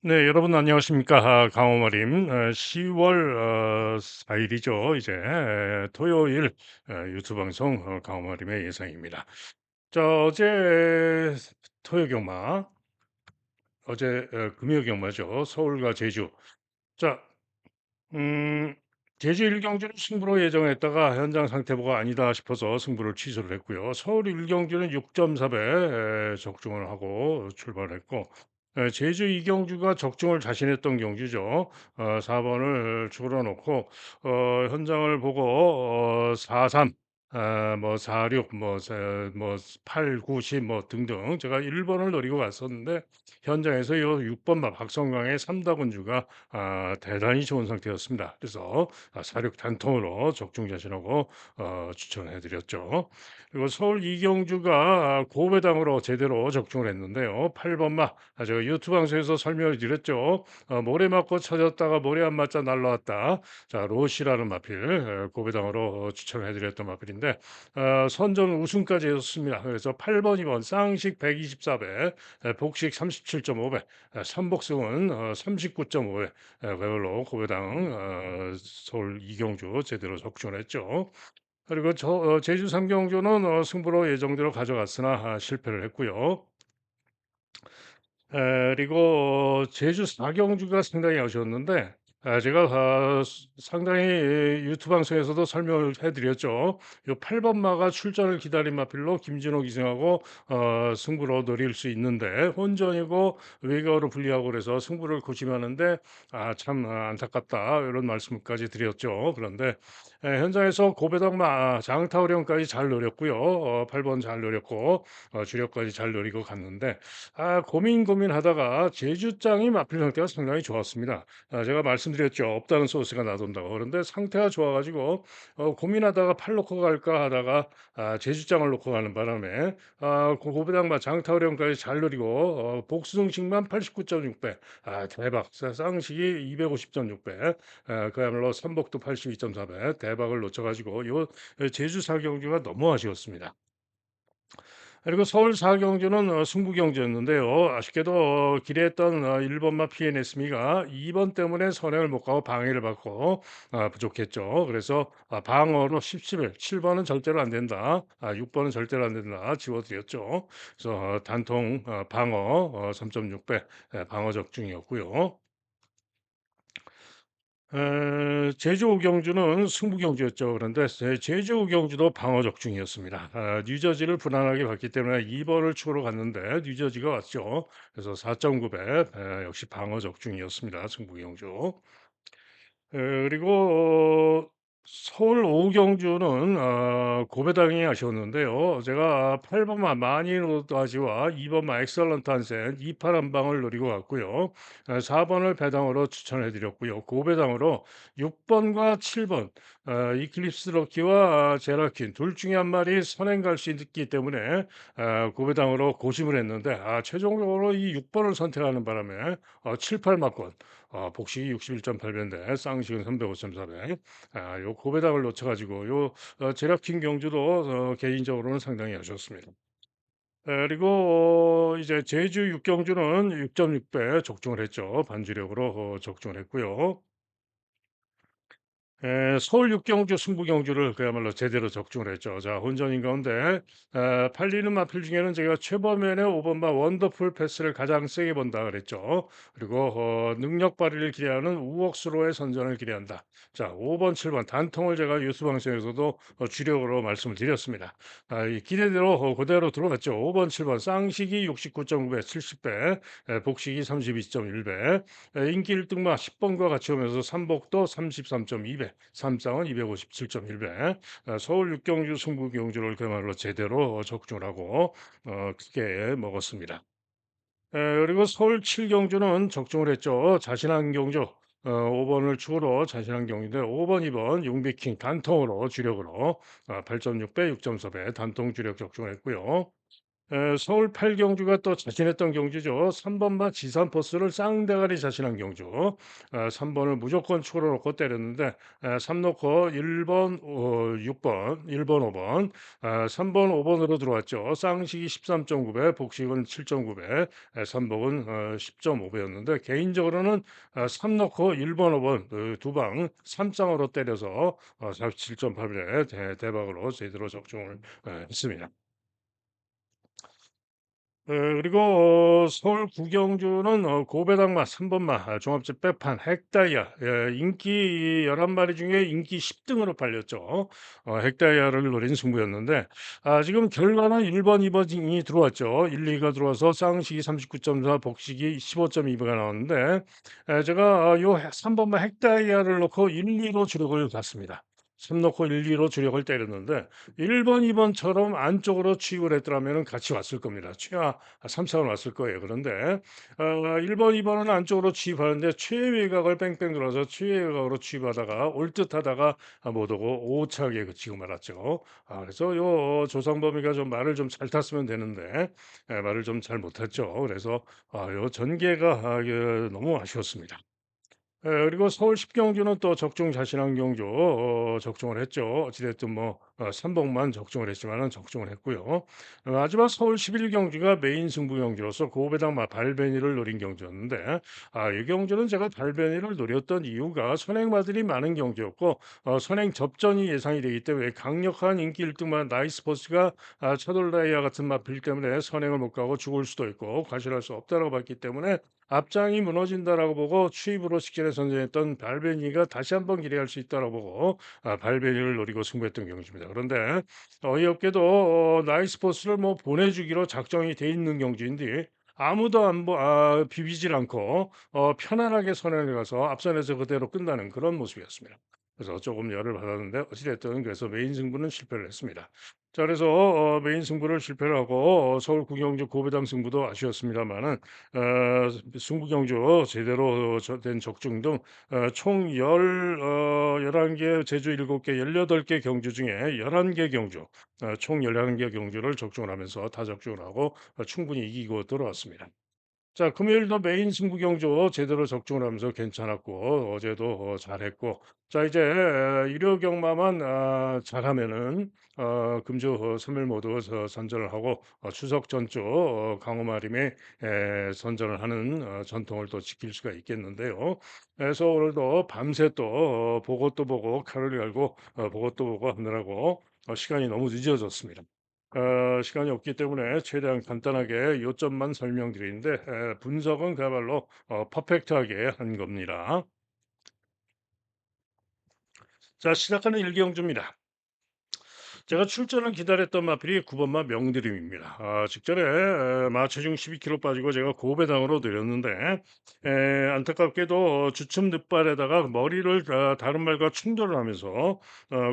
네, 여러분 안녕하십니까? 강호마림. 10월 4일이죠. 이제 토요일 유튜브 방송 강호마림의 예상입니다. 자, 어제 토요 경마, 어제 금요 경마죠. 서울과 제주. 자, 음, 제주 1경주는 승부로 예정했다가 현장 상태보가 아니다 싶어서 승부를 취소를 했고요. 서울 1경주는 6.4배 적중을 하고 출발했고, 제주 2경주가 적중을 자신했던 경주죠. 4번을 줄어놓고 현장을 보고 43, 뭐 46, 뭐 8, 9, 10, 뭐 등등 제가 1번을 노리고 갔었는데 현장에서 요 6번 박성광의 3다군주가 대단히 좋은 상태였습니다. 그래서 사륙 단통으로 적중 자신하고 추천해 드렸죠. 그리고 서울 이경주가 고배당으로 제대로 적중을 했는데요. 8번마 제가 유튜브 방송에서 설명을 드렸죠. 모래 맞고 쳐졌다가 모래 안 맞자 날라왔다. 자, 로시라는 마필 고배당으로 추천해 드렸던 마필인데 선전 우승까지 했습니다. 그래서 8번, 2번 쌍식 124배, 복식 37.5배, 삼복승은 39.5배, 그걸로 고배당 서울 이경주 제대로 적중을 했죠. 그리고 제주 삼경주는 승부로 예정대로 가져갔으나 실패를 했고요. 그리고 제주 사경주가 상당히 아쉬웠는데 제가 상당히 유튜브 방송에서도 설명을 해 드렸죠. 요 8번 마가 출전을 기다린 마필로 김진호 기생하고 승부로 노릴 수 있는데 혼전이고 외곽으로 불리하고 그래서 승부를 고심하는데 참 안타깝다 이런 말씀까지 드렸죠. 그런데 현장에서 고배당마 장타오령까지 잘 노렸고요. 8번 잘 노렸고 주력까지 잘 노리고 갔는데 고민하다가 제주장이 마필 상태가 상당히 좋았습니다. 제가 말씀드렸죠. 없다는 소스가 나돈다고. 그런데 상태가 좋아 가지고 고민하다가 팔 놓고 갈까 하다가 제주장을 놓고 가는 바람에 고배당마 장타오령까지 잘 노리고 복수승식만 89.6배. 대박. 쌍식이 250.6배. 그야말로 선복도 82.4배. 대박을 놓쳐 가지고 요 제주 사경주가 너무 아쉬웠습니다. 그리고 서울 사경주는 승부 경주였는데요. 아쉽게도 기대했던 1번마 피해냈습니가 2번 때문에 선행을 못 가고 방해를 받고 부족했죠. 그래서 방어로 10, 7번은 절대로 안 된다. 6번은 절대로 안 된다. 지워드렸죠. 그래서 단통 방어 3.6배 방어 적중이었고요. 제주 우경주는 승부 경주였죠. 그런데 제주 우경주도 방어 적중이었습니다. 뉴저지를 불안하게 봤기 때문에 2번을 추구로 갔는데 뉴저지가 왔죠. 그래서 4.9배 역시 방어 적중이었습니다. 승부 경주. 그리고 서울 오경주는 고배당이 아쉬웠는데요. 제가 8번마 마니노다지와 2번마 엑설런트 한센 2팔 한 방을 노리고 갔고요. 4번을 배당으로 추천해 드렸고요. 고배당으로 6번과 7번 이클립스 럭키와 제라킨 둘 중에 한 마리 선행 갈 수 있기 때문에 고배당으로 고심을 했는데 최종적으로 이 6번을 선택하는 바람에 7, 8 맞건 복식이 61.8배인데 쌍식은 305.4배. 요 고배당을 놓쳐 가지고 요 제라킹 경주도 개인적으로는 상당히 아쉬웠습니다. 그리고 이제 제주 육경주는 6.6배 적중을 했죠. 반주력으로 적중을 했고요. 서울 육경주 승부경주를 그야말로 제대로 적중을 했죠. 자, 혼전인 가운데 팔리는 마필 중에는 제가 최범현의 5번마 원더풀 패스를 가장 세게 본다 그랬죠. 그리고 능력 발휘를 기대하는 우억수로의 선전을 기대한다. 자, 5번, 7번 단통을 제가 뉴스 방송에서도 주력으로 말씀을 드렸습니다. 이 기대대로 그대로 들어갔죠. 5번, 7번 쌍식이 69.9배, 70배, 복식이 32.1배, 인기 1등마 10번과 같이 오면서 삼복도 33.2배, 삼쌍은 257.1배, 서울 육경주 승부 경주를 그야말로 제대로 적중을 하고 크게 먹었습니다. 그리고 서울 7경주는 적중을 했죠. 자신한 경주 5번을 추가로 자신한 경주인데 5번, 2번 용비킹 단통으로 주력으로 8.6배, 6.4배 단통 주력 적중을 했고요. 서울 8경주가 또 자신했던 경주죠. 3 번마 지산 버스를 쌍대가리 자신한 경주. 3 번을 무조건 추가로 놓고 때렸는데 3 놓고 1 번, 6 번, 1 번, 5 번, 3 번, 5 번으로 들어왔죠. 쌍식이 13.9 배, 복식은 7.9 배, 삼복은 10.5 배였는데 개인적으로는 3 놓고 1 번, 5번 두 방 3 쌍으로 때려서 47.8 배 대박으로 제대로 적중을 했습니다. 그리고 서울 구경주는 고배당마, 삼번마, 종합제 빼판, 핵다이아 인기 11마리 중에 인기 10등으로 팔렸죠. 핵다이아를 노린 승부였는데 지금 결과는 1 번, 2 번이 들어왔죠. 1, 2가 들어와서 쌍식이 39.4, 복식이 15.2가 나왔는데 제가 요 3번마 핵다이아를 놓고 1, 2로 주력을 갔습니다. 3 놓고 1, 2로 주력을 때렸는데 1 번, 2 번처럼 안쪽으로 취입을 했더라면은 같이 왔을 겁니다. 최하 3차원 왔을 거예요. 그런데 1 번, 2 번은 안쪽으로 취입하는데 최외곽을 뺑뺑 돌아서 최외곽으로 취입하다가 올 듯하다가 못 오고 오차게 그치고 말았죠. 그래서 요 조상범위가 좀 말을 좀 잘 탔으면 되는데 말을 좀 잘 못 탔죠. 그래서 요 전개가 너무 아쉬웠습니다. 그리고 서울 10경주는 또 적중 자신한 경주 적중을 했죠. 어찌 됐든 뭐 삼복만 적중을 했지만은 적중을 했고요. 마지막 서울 11경주가 메인 승부 경주로서 고배당 발베니를 노린 경주였는데 이 경주는 제가 발베니를 노렸던 이유가 선행마들이 많은 경주였고 선행 접전이 예상이 되기 때문에 강력한 인기 1등만 나이스포스가 차돌다이아 같은 마필 때문에 선행을 못 가고 죽을 수도 있고 과실할 수 없다고 봤기 때문에 앞장이 무너진다라고 보고 추입으로 직전에 선전했던 발베니가 다시 한번 기대할 수 있다라고 보고 발베니를 노리고 승부했던 경주입니다. 그런데 어이없게도 나이스포스를 뭐 보내주기로 작정이 돼 있는 경주인데 아무도 비비질 않고 편안하게 선행을 가서 앞선에서 그대로 끝나는 그런 모습이었습니다. 그래서 조금 열을 받았는데 어찌됐든 그래서 메인 승부는 실패를 했습니다. 자 그래서 메인 승부를 실패를 하고 서울 구경주 고배당 승부도 아쉬웠습니다만은 승부 경주 제대로 된 적중 등 총 11개 제주 7개 18개 경주 중에 11개 경주 총 11개 경주를 적중을 하면서 다 적중을 하고 충분히 이기고 돌아왔습니다. 자 금요일도 메인 승부 경주 제대로 적중을 하면서 괜찮았고 어제도 잘했고 자 이제 일요 경마만 잘하면은 금주 3일 모두 선전을 하고 추석 전주 강호마림에 선전을 하는 전통을 또 지킬 수가 있겠는데요. 그래서 오늘도 밤새 또 보고 또 보고 칼을 갈고 보고 또 보고 하느라고 시간이 너무 늦어졌습니다. 시간이 없기 때문에 최대한 간단하게 요점만 설명드리는데 분석은 그야말로 퍼펙트하게 한 겁니다. 자 시작하는 일기영주입니다. 제가 출전을 기다렸던 마필이 9 번마 명드림입니다. 직전에 마체중 12kg 빠지고 제가 고배당으로 내렸는데 안타깝게도 주춤 늑발에다가 머리를 다른 말과 충돌을 하면서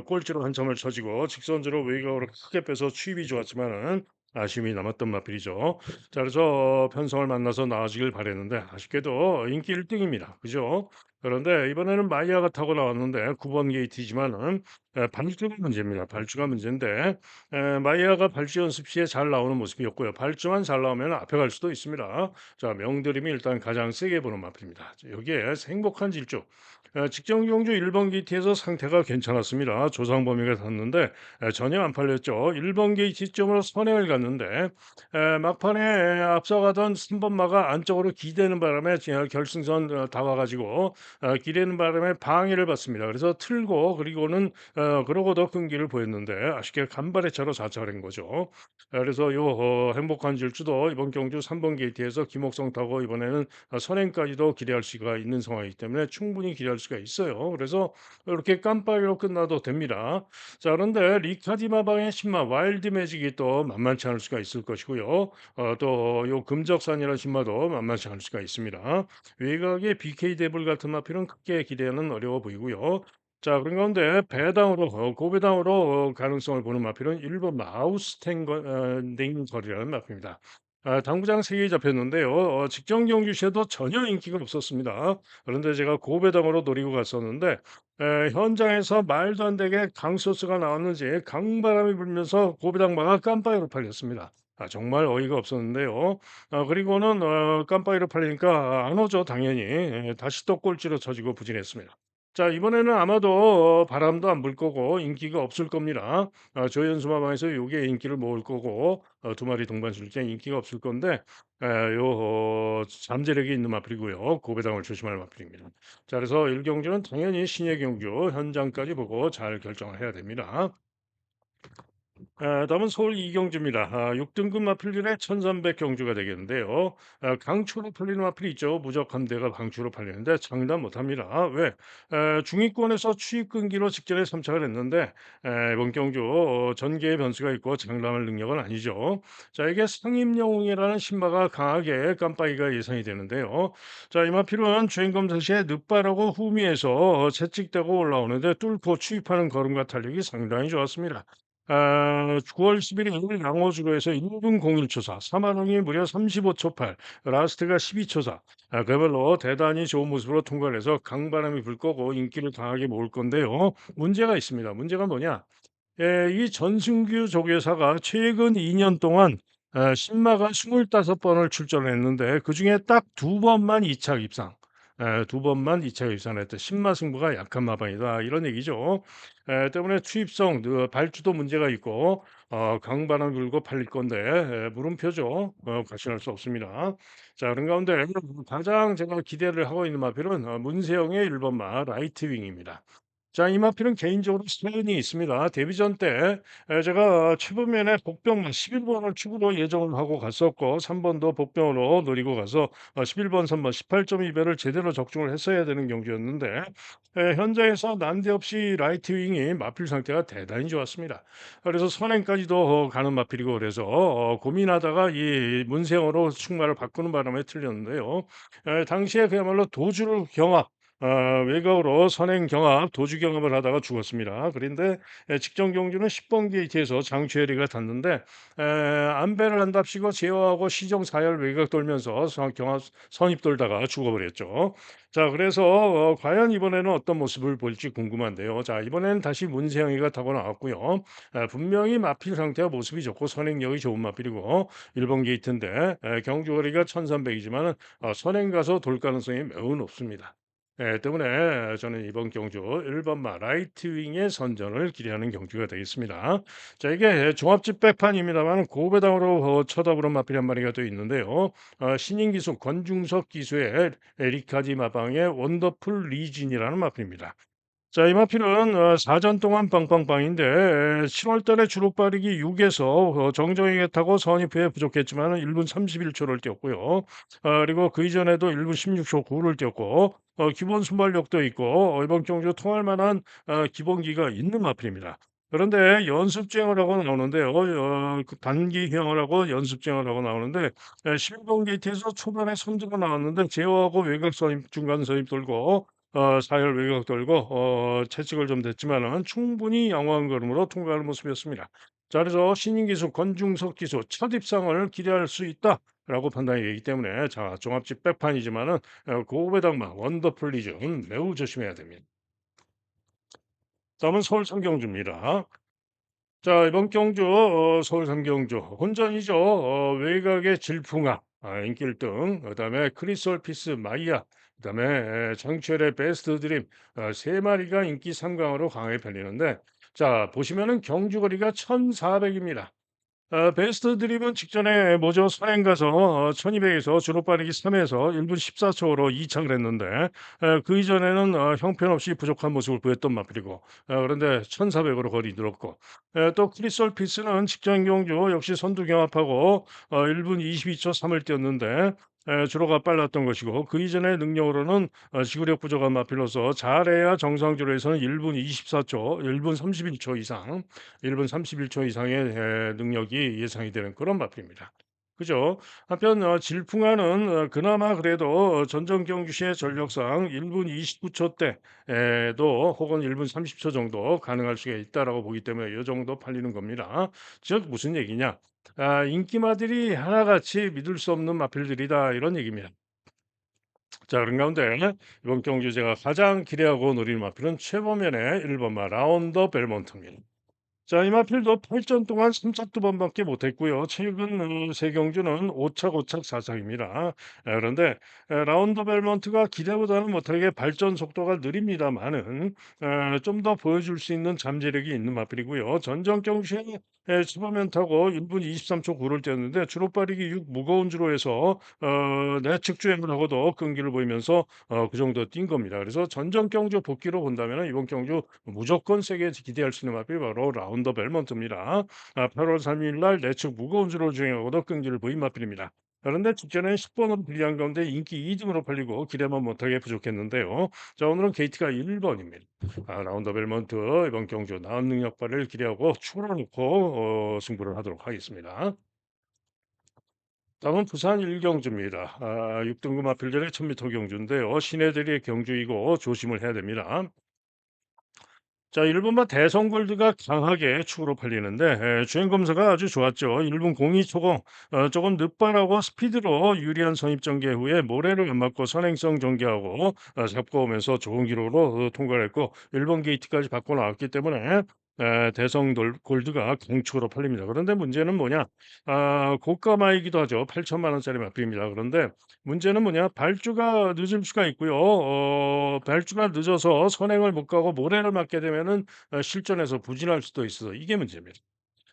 꼴찌로 한 점을 쳐지고 직선제로 외곽으로 크게 빼서 추입이 좋았지만은 아쉬움이 남았던 마필이죠. 자 그래서 편성을 만나서 나아지길 바랬는데 아쉽게도 인기 1등입니다. 그죠? 그런데 이번에는 마이야가 타고 나왔는데 9번 게이트지만은 발주가 문제입니다. 발주가 문제인데 마이야가 발주 연습 시에 잘 나오는 모습이었고요. 발주만 잘 나오면 앞에 갈 수도 있습니다. 자 명드림이 일단 가장 세게 보는 마필입니다. 자, 여기에 행복한 질주. 직전 경주 1번 게이트에서 상태가 괜찮았습니다. 조상 범위가 탔는데 전혀 안 팔렸죠. 1번 게이트점으로 선행을 갔는데 막판에 앞서가던 3번 마가 안쪽으로 기대는 바람에 결승선 다 와가지고 기대는 바람에 방해를 받습니다. 그래서 틀고 그리고는 그러고도 끈기를 보였는데 아쉽게 간발의 차로 자철한 거죠. 그래서 요 행복한 질주도 이번 경주 3번 게이트에서 김옥성 타고 이번에는 선행까지도 기대할 수가 있는 상황이기 때문에 충분히 기대할 수가 있어요. 그래서 이렇게 깜빡이로 끝나도 됩니다. 자 그런데 리카디마방의 신마 와일드 매직이 또 만만치 않을 수가 있을 것이고요. 또 요 금적산이라는 신마도 만만치 않을 수가 있습니다. 외곽의 BK 데블 같은 마필은 크게 기대는 어려워 보이고요. 자 그런 가운데 배당으로 고배당으로 가능성을 보는 마필은 일본 마우스탱거링거리라는 마필입니다. 당구장 3개 잡혔는데요. 직전 경주 시에도 전혀 인기가 없었습니다. 그런데 제가 고배당으로 노리고 갔었는데 현장에서 말도 안 되게 강소스가 나왔는지 강바람이 불면서 고배당마가 깜빡이로 팔렸습니다. 정말 어이가 없었는데요. 그리고는 깜빡이로 팔리니까 안 오죠 당연히. 예 다시 또 꼴찌로 처지고 부진했습니다. 자 이번에는 아마도 바람도 안 불 거고 인기가 없을 겁니다. 조연수마방에서 요게 인기를 모을 거고 두 마리 동반 출제 인기가 없을 건데 잠재력이 있는 마필이고요. 고배당을 조심할 마필입니다. 자 그래서 1 경주는 당연히 신의 경주 현장까지 보고 잘 결정을 해야 됩니다. 다음은 서울 이경주입니다. 6등급 마필들의 1300 경주가 되겠는데요. 강추로 팔리는 마필이 있죠. 무적 함대가 강추로 팔리는데 장담 못합니다. 왜? 중위권에서 추입 끊기로 직전에 참착을 했는데 이번 경주 전개의 변수가 있고 장담할 능력은 아니죠. 자 이게 상임영웅이라는 신마가 강하게 깜빡이가 예상이 되는데요. 자 이 마필은 주행검 사시에 늦바라고 후미에서 채찍대고 올라오는데 뚫고 추입하는 걸음과 탄력이 상당히 좋았습니다. 9월 11일 양호주로에서 1분 01초사, 3만원이 무려 35초 8, 라스트가 12초사. 그야말로 대단히 좋은 모습으로 통과를 해서 강바람이 불 거고 인기를 강하게 모을 건데요. 문제가 있습니다. 문제가 뭐냐? 이 전승규 조교사가 최근 2년 동안 신마가 25번을 출전을 했는데 그중에 딱 두 번만 2차 입상. 두 번만 2차 입상을 했다. 신마 승부가 약한 마방이다. 이런 얘기죠. 때문에 추입성 발주도 문제가 있고 강바람 불고 팔릴 건데 물음표죠. 과신할 수 없습니다. 자 그런 가운데 가장 제가 기대를 하고 있는 마필은 문세영의 1 번마 라이트 윙입니다. 자 이 마필은 개인적으로 사연이 있습니다. 데뷔전 때 제가 최분면에 복병만 11 번을 축으로 예정을 하고 갔었고 3 번도 복병으로 노리고 가서 11번 3번 18.2 배를 제대로 적중을 했어야 되는 경기였는데 현장에서 난데없이 라이트 윙이 마필 상태가 대단히 좋았습니다. 그래서 선행까지도 가는 마필이고 그래서 고민하다가 이 문세영으로 축마를 바꾸는 바람에 틀렸는데요. 당시에 그야말로 도주를 경합 외곽으로 선행 경합, 도주 경합을 하다가 죽었습니다. 그런데 직전 경주는 10번 게이트에서 장추열이가 탔는데 안배를 한답시고 제어하고 시정 사열 외곽 돌면서 경합 선입 돌다가 죽어버렸죠. 자 그래서 과연 이번에는 어떤 모습을 볼지 궁금한데요. 자 이번에는 다시 문세영이가 타고 나왔고요. 분명히 마필 상태와 모습이 좋고 선행력이 좋은 마필이고 1번 게이트인데 경주거리가 1300이지만 선행 가서 돌 가능성이 매우 높습니다. 때문에 저는 이번 경주 1 번마 라이트 윙의 선전을 기대하는 경주가 되겠습니다. 자 이게 종합집 백판입니다만 고배당으로 쳐다보는 마필 한 마리가 또 있는데요. 신인 기수 권중석 기수의 에리카지 마방의 원더풀 리진이라는 마필입니다. 자, 이 마필은 4전 동안 빵빵빵인데 7월 달에 주력 빠르기 6에서 정정에게 타고 선입후에 부족했지만 1분 31초를 뛰었고요. 그리고 그 이전에도 1분 16초 9를 뛰었고 기본 순발력도 있고 이번 경주 통할 만한 기본기가 있는 마필입니다. 그런데 연습 주행을 하고 나오는데요. 그 단기 휴양을 하고 연습 주행을 하고 나오는데 11번 게이트에서 초반에 선두가 나왔는데 제어하고 외곽 선입 중간 선입 돌고 사열 외곽 돌고 채찍을 좀 댔지만은 충분히 양호한 걸음으로 통과하는 모습이었습니다. 자 그래서 신인 기수 권중석 기수 첫 입상을 기대할 수 있다라고 판단이 되기 때문에 자 종합집 백판이지만은 고배당마 원더풀 리전 매우 조심해야 됩니다. 다음은 서울 삼경주입니다. 자 이번 경주 서울 삼경주 혼전이죠. 외곽의 질풍아 인기 1등 그다음에 크리솔 피스 마이야 그다음에 장철의 베스트 드림 세 마리가 인기 3강으로 강하게 팔리는데 자 보시면은 경주 거리가 1,400입니다. 베스트 드립은 직전에 뭐죠? 선행 가서 1200에서 주로 빠르기 3에서 1분 14초로 2착을 했는데 그 이전에는 형편없이 부족한 모습을 보였던 마필이고 그런데 1400으로 거리 늘었고 또 크리솔 피스는 직전 경주 역시 선두 경합하고 1분 22초 3을 뛰었는데 주로가 빨랐던 것이고 그 이전의 능력으로는 지구력 부족한 마필로서 잘해야 정상주로에서는 1분 24초, 1분 31초 이상 1분 31초 이상의 능력이 예상이 되는 그런 마표입니다. 그죠? 한편 질풍하는 그나마 그래도 전정 경주시의 전력상 1분 29초대도 혹은 1분 30초 정도 가능할 수가 있다라고 보기 때문에 이 정도 팔리는 겁니다. 즉 무슨 얘기냐? 인기마들이 하나같이 믿을 수 없는 마필들이다 이런 얘기입니다. 자 그런 가운데 이번 경주 제가 가장 기대하고 노리는 마필은 최보면의 1번마 라운더 벨몬트입니다. 자, 이마필도 8전 동안 3차 두번밖에 못했고요. 최근 세 경주는 5차, 5착 4착입니다. 그런데 라운드 벨먼트가 기대보다는 못하게 발전 속도가 느립니다만은 좀 더 보여줄 수 있는 잠재력이 있는 마필이고요. 전정 경주에 슈퍼맨 타고 1분 23초 9를 뛰었는데 주로 빠르기 6 무거운 주로에서 내측 주행을 하고도 끈기를 보이면서 그 정도 뛴 겁니다. 그래서 전정 경주 복귀로 본다면 이번 경주 무조건 세게 기대할 수 있는 마필이 바로 라운더 벨먼트입니다. 8월 3일 날 내측 무거운 주로 주행하고도 끈기를 보인 마필입니다. 그런데 직전에 10번으로 불리한 가운데 인기 2등으로 팔리고 기대만 못하게 부족했는데요. 자, 오늘은 게이트가 1번입니다. 라운더 벨먼트 이번 경주 나은 능력 발휘를 기대하고 추가로 놓고 승부를 하도록 하겠습니다. 다음은 부산 일경주입니다. 6등급 마필전의 1000m 경주인데요. 신해들의 경주이고 조심을 해야 됩니다. 자, 1번마 대성골드가 강하게 축으로 팔리는데 주행 검사가 아주 좋았죠. 1분 02 초공 조금 늦발하고 스피드로 유리한 선입 전개 후에 모래를 안 맞고 선행성 전개하고 잡고 오면서 좋은 기록으로 통과를 했고 1번 게이트까지 받고 나왔기 때문에 대성 골드가 강축으로 팔립니다. 그런데 문제는 뭐냐? 고가마이기도 하죠. 8천만 원짜리 마필입니다. 그런데 문제는 뭐냐? 발주가 늦을 수가 있고요. 발주가 늦어서 선행을 못 가고 모래를 맞게 되면은 실전에서 부진할 수도 있어서 이게 문제입니다.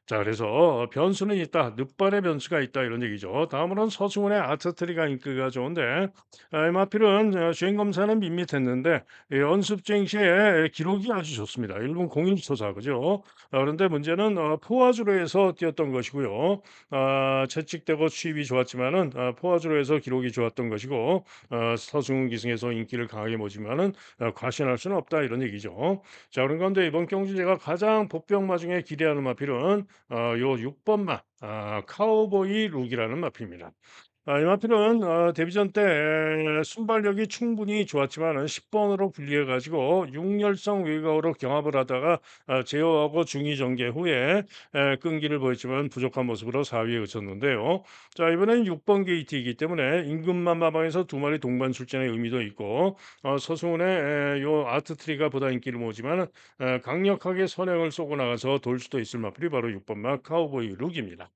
자, 그래서 변수는 있다. 늦발의 변수가 있다 이런 얘기죠. 다음으로는 서승훈의 아트트리가 인기가 좋은데 마필은 주행 검사는 밋밋했는데 연습 주행 시에 기록이 아주 좋습니다. 1분 01초사 그죠? 그런데 문제는 포화주로에서 뛰었던 것이고요. 채찍되고 취입이 좋았지만은 포화주로에서 기록이 좋았던 것이고 서승훈 기승에서 인기를 강하게 모지만은 과신할 수는 없다 이런 얘기죠. 자, 그런 가운데 이번 경주 제가 가장 복병마 중에 기대하는 마필은 요 6 번마 카우보이 룩이라는 마필입니다. 이 마필은 데뷔전 때 순발력이 충분히 좋았지만은 10 번으로 분리해 가지고 6열성 외곽으로 경합을 하다가 제어하고 중위 전개 후에 끈기를 보였지만 부족한 모습으로 4위에 그쳤는데요. 자, 이번에는 6번 게이트이기 때문에 임금만 마방에서 두 마리 동반 출전의 의미도 있고 서승훈의 요 아트트리가 보다 인기를 모으지만 강력하게 선행을 쏘고 나가서 돌 수도 있을 마필이 바로 6번 마 카우보이 룩입니다.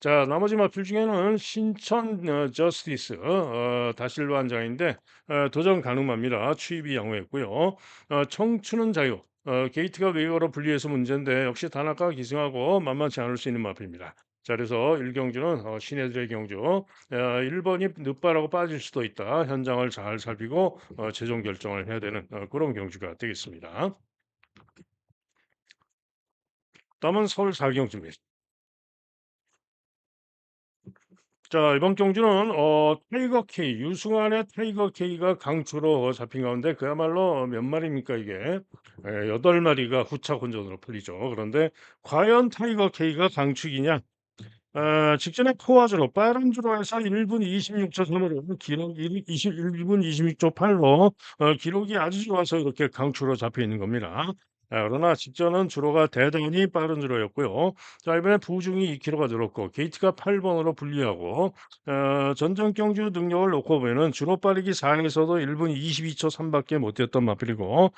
자, 나머지 마필 중에는 신천 저스티스 다실바 한장인데 도전 가능합니다. 추입이 양호했고요. 청춘은 자유 게이트가 외곽으로 분리해서 문제인데 역시 단아까 기승하고 만만치 않을 수 있는 마필입니다. 자, 그래서 1경주는 신해들의 경주 1번이 늦바라고 빠질 수도 있다. 현장을 잘 살피고 최종 결정을 해야 되는 그런 경주가 되겠습니다. 다음은 서울 4경주입니다. 자, 이번 경주는 타이거 K 유승환의 타이거 K가 강추로 잡힌 가운데 그야말로 몇 마리입니까 이게? 8 마리가 후차 혼전으로 풀리죠. 그런데 과연 타이거 K가 강축이냐? 직전에 포화주로 빠른 주로에서 1분 26초 3 으로 기록 1분 26초 8로 기록이 아주 좋아서 이렇게 강추로 잡혀 있는 겁니다. 그러나 직전은 주로가 대단히 빠른 주로였고요. 자, 이번에 부중이 2 킬로가 늘었고 게이트가 8 번으로 분리하고 전장 경주 능력을 놓고 보면은 주로 빠르기 4 에서도 1분 22초 3 밖에 못 뛰었던 마필이고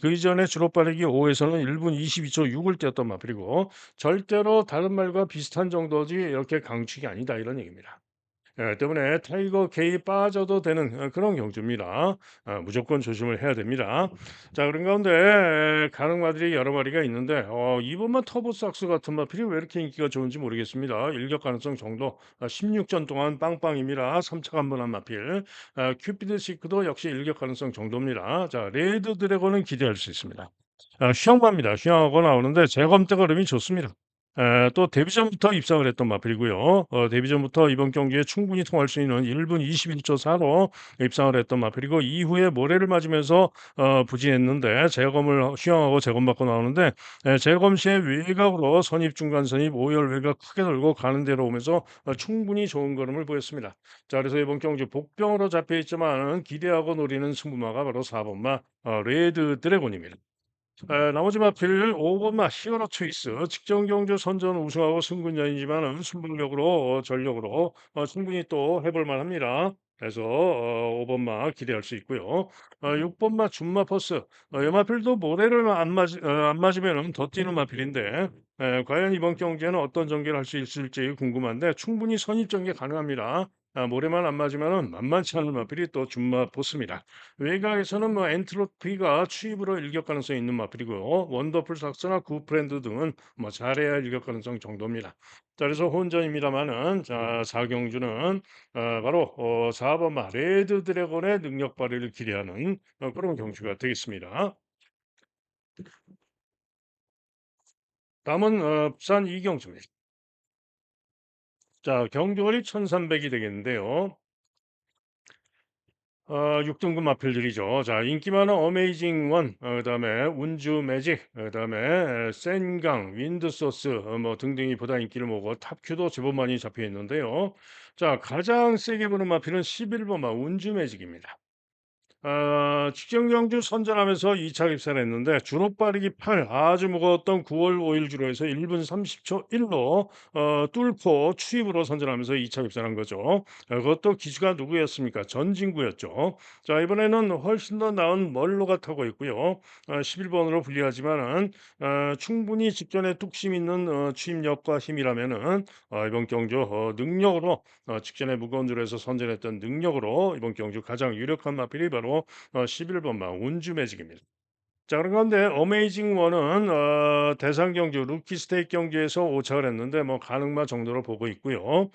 그 이전에 주로 빠르기 5 에서는 1분 22초 6을 뛰었던 마필이고 절대로 다른 말과 비슷한 정도지 이렇게 강축이 아니다 이런 얘기입니다. 때문에 타이거 K 빠져도 되는 그런 경주입니다. 무조건 조심을 해야 됩니다. 자, 그런 가운데 가능마들이 여러 마리가 있는데 이번만 터보삭스 같은 마필이 왜 이렇게 인기가 좋은지 모르겠습니다. 일격 가능성 정도 16전 동안 빵빵입니다. 3차 한번한 마필 큐피드 시크도 역시 일격 가능성 정도입니다. 자, 레드 드래곤은 기대할 수 있습니다. 휴양마입니다. 휴양하고 나오는데 재검색 흐름이 좋습니다. 또 데뷔전부터 입상을 했던 마필이고요. 데뷔전부터 이번 경기에 충분히 통할 수 있는 1분 21초 4로 입상을 했던 마필이고 이후에 모래를 맞으면서 부진했는데 재검을 휴양하고 재검받고 나오는데 재검 시에 외곽으로 선입 중간 선입 5열 외곽 크게 돌고 가는 대로 오면서 충분히 좋은 걸음을 보였습니다. 자, 그래서 이번 경기 복병으로 잡혀 있지만은 기대하고 노리는 승부마가 바로 4 번마 레드 드래곤입니다. 나머지 마필 5 번마 히어로 초이스 직전 경주 선전 우승하고 승군자이지만은 순발력으로 전력으로 충분히 또 해볼 만합니다. 해서 5번마 기대할 수 있고요. 6번마 준마 퍼스. 이 마필도 모래를 안 맞으면은 더 뛰는 마필인데 과연 이번 경기에는 어떤 전개를 할 수 있을지 궁금한데 충분히 선입 전개 가능합니다. 모래만 안 맞으면은 만만치 않은 마필이 또 준마 포스입니다. 외곽에서는 뭐 엔트로피가 추입으로 일격 가능성이 있는 마필이고요. 원더풀 삭스나 굿프렌드 등은 뭐 잘해야 일격 가능성 정도입니다. 자, 그래서 혼전입니다만은 자, 4경주는 바로 4번 마 레드 드래곤의 능력 발휘를 기대하는 그런 경주가 되겠습니다. 다음은 부산 이경주입니다. 자, 경주거리 1300이 되겠는데요. 6등급 마필들이죠. 자, 인기 많은 어메이징 원, 그다음에 운주 매직, 그다음에 센강, 윈드소스 뭐 등등이 보다 인기를 모으고 탑큐도 제법 많이 잡혀 있는데요. 자, 가장 세게 보는 마필은 11번 마 운주 매직입니다. 직전 경주 선전하면서 2차 입사를 했는데 주로 빠르기 8 아주 무거웠던 9월 5일 주로에서 1분 30초 1로 뚫고 추입으로 선전하면서 2차 입사한 거죠. 그것도 기수가 누구였습니까? 전진구였죠. 자, 이번에는 훨씬 더 나은 멀로가 타고 있고요. 11번으로 불리하지만은 충분히 직전에 뚝심 있는 추입력과 힘이라면은 이번 경주 능력으로 직전에 무거운 줄에서 선전했던 능력으로 이번 경주 가장 유력한 마필이 바로 11번 마 운주 매직입니다. 자, 그런 가운데 어메이징 원은 대상 경주 루키 스테이크 경주에서 오착을 했는데 뭐 가능마 정도로 보고 있고요.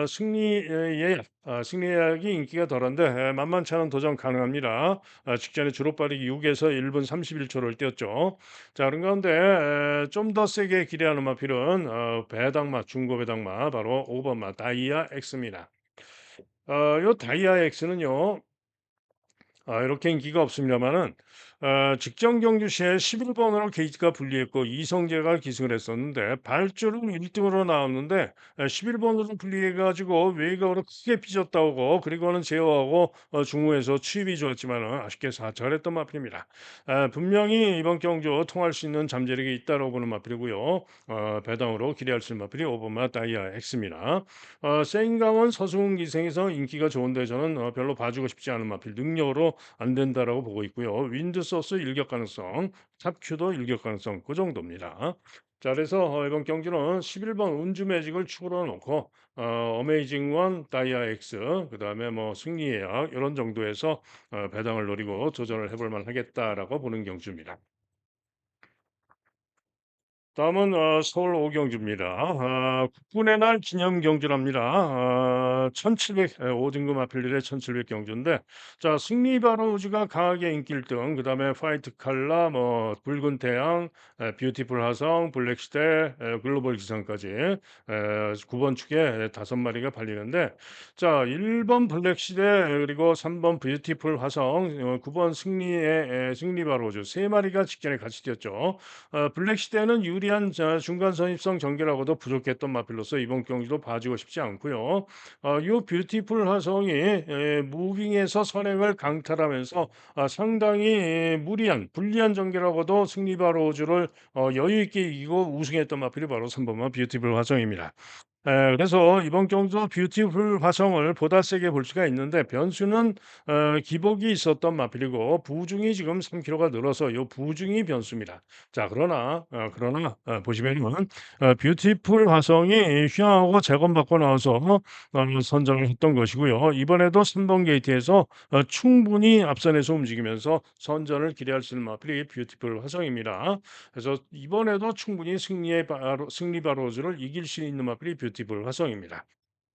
승리 예약이 인기가 덜한데 만만치 않은 도전 가능합니다. 직전에 주로 빠르기 6에서 1분 31초를 뛰었죠. 자, 그런 가운데 좀 더 세게 기대하는 마필은 배당마 중고 배당마 바로 5번 마 다이아 X입니다. 요 다이아 X는요. 이렇게 인기가 없습니다마는 직전 경주 시에 11번으로 게이트가 분리했고 이성재가 기승을 했었는데 발주는 1등으로 나왔는데 11번으로 분리해 가지고 외곽으로 크게 삐졌다고 그리고는 제어하고 중후에서 추입이 좋았지만은 아쉽게 사차를 했던 마필입니다. 분명히 이번 경주 통할 수 있는 잠재력이 있다고 보는 마필이고요. 배당으로 기대할 수 있는 마필이 오버마 다이아 X입니다. 세인강은 서승훈 기생에서 인기가 좋은데 저는 별로 봐주고 싶지 않은 마필 능력으로 안 된다라고 보고 있고요. 윈드소스 일격 가능성, 탑큐도 일격 가능성 그 정도입니다. 자, 그래서 이번 경기는 11번 운주 매직을 축으로 놓고 어메이징 원, 다이아 X, 그다음에 뭐 승리 예약 이런 정도에서 배당을 노리고 도전을 해볼 만하겠다라고 보는 경주입니다. 다음은 서울 오경주입니다. 국군의 날 기념 경주랍니다. 1700 5등급 아필들의 1700 경주인데 자, 승리 바로우즈가 강하게 인기 1등, 그다음에 화이트 칼라, 뭐 붉은 태양, 뷰티풀 화성, 블랙 시대, 글로벌 기상까지 9번 축에 5마리가 팔리는데 자, 1번 블랙 시대 그리고 3번 뷰티풀 화성, 9번 승리의 승리 바로우즈 3마리가 직전에 같이 뛰었죠. 블랙 시대는 유리한 중간 선입성 전개라고도 부족했던 마필로서 이번 경기도 봐주고 싶지 않고요. 요 뷰티풀 화성이 무빙에서 선행을 강탈하면서 상당히 무리한 불리한 전개라고도 승리바 로즈를 여유 있게 이기고 우승했던 마필이 바로 3번마 뷰티풀 화성입니다. 그래서 이번 경기도 뷰티풀 화성을 보다 세게 볼 수가 있는데 변수는 기복이 있었던 마필이고 부중이 지금 3kg가 늘어서 요 부중이 변수입니다. 자, 그러나 보시면은 뷰티풀 화성이 휴양하고 재건받고 나와서 선정을 했던 것이고요. 이번에도 3번 게이트에서 충분히 앞선에서 움직이면서 선전을 기대할 수 있는 마필이 뷰티풀 화성입니다. 그래서 이번에도 충분히 승리 바로즈를 이길 수 있는 마필이 뷰티풀 화성입니다.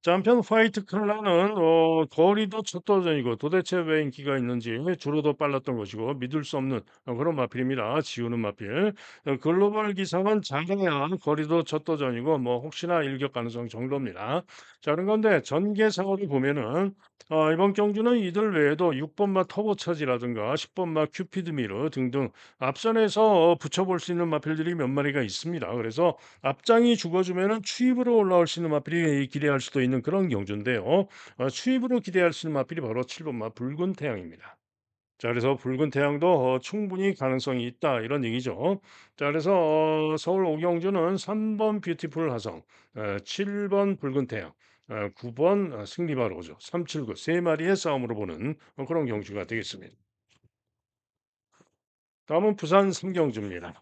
자, 한편 화이트 칼라는 거리도 첫 도전이고 도대체 왜 인기가 있는지 주로도 빨랐던 것이고 믿을 수 없는 그런 마필입니다. 지우는 마필. 글로벌 기상은 작아야 거리도 첫 도전이고 뭐 혹시나 일격 가능성 정도입니다. 자, 그런 건데 전개 상호를 보면은 이번 경주는 이들 외에도 6번마 터보차지라든가 10번마 큐피드 미르 등등 앞선에서 붙여볼 수 있는 마필들이 몇 마리가 있습니다. 그래서 앞장이 죽어주면은 추입으로 올라올 수 있는 마필이 기대할 수도 있는 그런 경주인데요. 추입으로 기대할 수 있는 마필이 바로 7번 마 붉은 태양입니다. 자, 그래서 붉은 태양도 충분히 가능성이 있다 이런 얘기죠. 자, 그래서 서울 오경주는 3번 뷰티풀 화성, 7번 붉은 태양, 9번 승리발 오죠. 379 세 마리의 싸움으로 보는 그런 경주가 되겠습니다. 다음은 부산 삼경주입니다.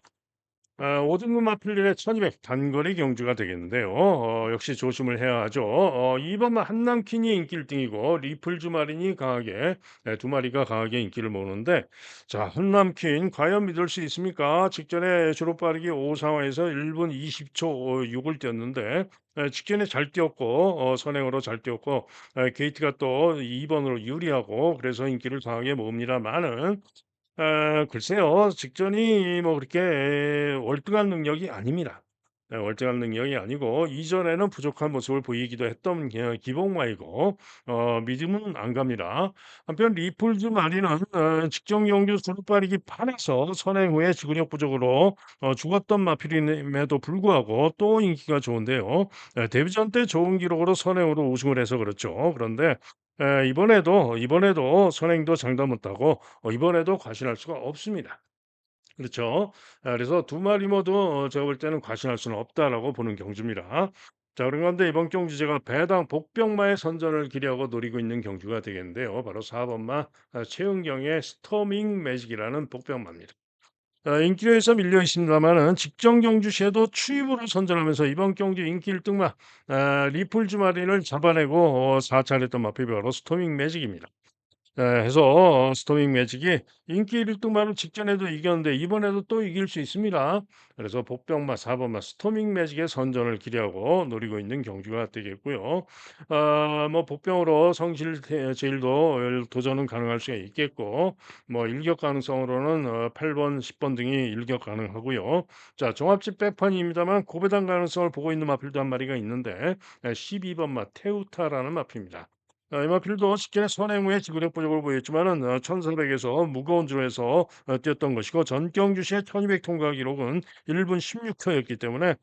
5등급 마필린의 1200 단거리 경주가 되겠는데요. 역시 조심을 해야 하죠. 이번 한남킨이 인기 1등이고 리플 주마린이 강하게 두 마리가 강하게 인기를 모으는데 자 한남킨 과연 믿을 수 있습니까? 직전에 주로 빠르게 5 상황에서 1분 20초 6을 뛰었는데 직전에 잘 뛰었고 선행으로 잘 뛰었고 게이트가 또 2번으로 유리하고 그래서 인기를 강하게 모읍니다만은 글쎄요. 직전이 뭐 그렇게 월등한 능력이 아닙니다. 월등한 능력이 아니고 이전에는 부족한 모습을 보이기도 했던 기복마이고 믿음은 안 갑니다. 한편 리플즈 마리는 직전 경주 수루빠르기 8에서 선행 후에 지구력 부족으로 죽었던 마필임에도 불구하고 또 인기가 좋은데요. 데뷔전 때 좋은 기록으로 선행으로 우승을 해서 그렇죠. 그런데 이번에도 선행도 장담 못하고 이번에도 과신할 수가 없습니다. 그렇죠. 그래서 두 마리 모두 제가 볼 때는 과신할 수는 없다라고 보는 경주입니다. 자, 그런데 이번 경주 제가 배당 복병마의 선전을 기대하고 노리고 있는 경주가 되겠는데요. 바로 4번마 최은경의 스토밍 매직이라는 복병마입니다. 인기도에서 밀려 있습니다만은 직전 경주 시에도 추입으로 선전하면서 이번 경주 인기 1등마 리플 주마린을 잡아내고 4차례 했던 마필이 바로 스토밍 매직입니다. 해서 스토밍 매직이 인기 1등만을 직전에도 이겼는데 이번에도 또 이길 수 있습니다. 그래서 복병마 4번마 스토밍 매직의 선전을 기대하고 노리고 있는 경주가 되겠고요. 뭐 복병으로 성실 제일도 도전은 가능할 수가 있겠고 뭐 일격 가능성으로는 8번, 10번 등이 일격 가능하고요. 자, 종합집 백판입니다만 고배당 가능성을 보고 있는 마필도 한 마리가 있는데 12번마 테우타라는 마필입니다. 에마필도 직전에 선행 후에 지구력 부족을 보였지만은 1,400에서 무거운 주로에서 뛰었던 것이고 전 경주 시의 1,200 통과 기록은 1분 16초였기 때문에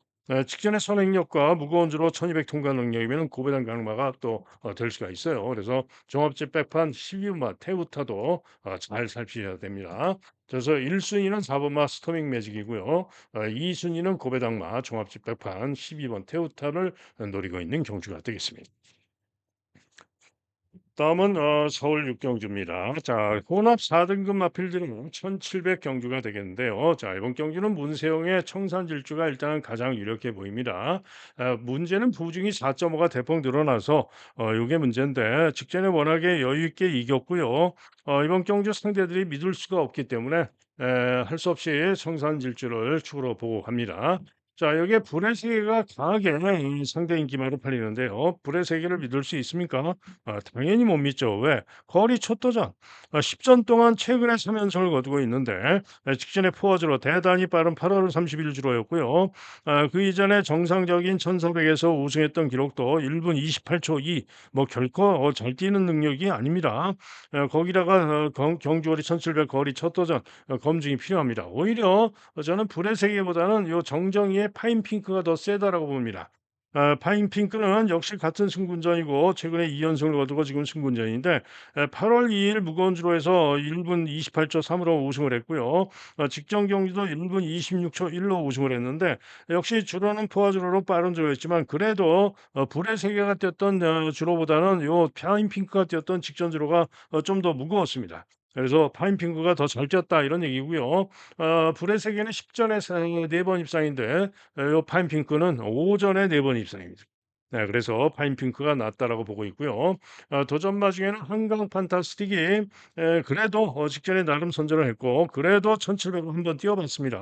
직전에 선행력과 무거운 주로 1,200 통과 능력이면 고배당 강마가 또 될 수가 있어요. 그래서 종합집 백판 12마 태우타도 잘 살피셔야 됩니다. 그래서 1순위는 4번마 스토밍 매직이고요. 2순위는 고배당마 종합집 백판 12번 태우타를 노리고 있는 경주가 되겠습니다. 다음은 서울 육경주입니다. 자, 혼합 4등급 마필들은 1,700 경주가 되겠는데요. 자, 이번 경주는 문세영의 청산 질주가 일단 가장 유력해 보입니다. 문제는 부중이 4.5가 대폭 늘어나서 이게 문제인데 직전에 워낙에 여유 있게 이겼고요. 이번 경주 상대들이 믿을 수가 없기 때문에 할 수 없이 청산 질주를 축으로 보고 갑니다. 자, 여기에 불의 세계가 강하게 이 상대 인기말로 팔리는데요. 불의 세계를 믿을 수 있습니까? 당연히 못 믿죠. 왜? 거리 초도전. 10전 동안 최근에 3연승을 거두고 있는데 직전에 포워즈로 대단히 빠른 8월 30일 주로였고요. 그 이전에 정상적인 1,400에서 우승했던 기록도 1분 28초 2. 뭐 결코 잘 뛰는 능력이 아닙니다. 거기다가 경주거리 1,700 거리 첫도전 검증이 필요합니다. 오히려 저는 불의 세계보다는 요 정정이의 파인핑크가 더 세다라고 봅니다. 파인핑크는 역시 같은 승군전이고 최근에 2연승을 거두고 지금 승군전인데 8월 2일 무거운 주로에서 1분 28초 3으로 우승을 했고요. 직전 경기도 1분 26초 1로 우승을 했는데 역시 주로는 포화주로로 빠른 주로였지만 그래도 불의 세계가 뛰었던 주로보다는 요 파인핑크가 뛰었던 직전 주로가 좀 더 무거웠습니다. 그래서 파인핑크가 더 잘 뛰었다 이런 얘기고요. 불의 세계는 10전에 4번 입상인데 요 파인핑크는 오전에 4번 입상입니다. 네, 그래서 파인핑크가 낫다라고 보고 있고요. 도전마 중에는 한강 판타스틱이 그래도 직전에 나름 선전을 했고 그래도 1,700을 한번 뛰어봤습니다.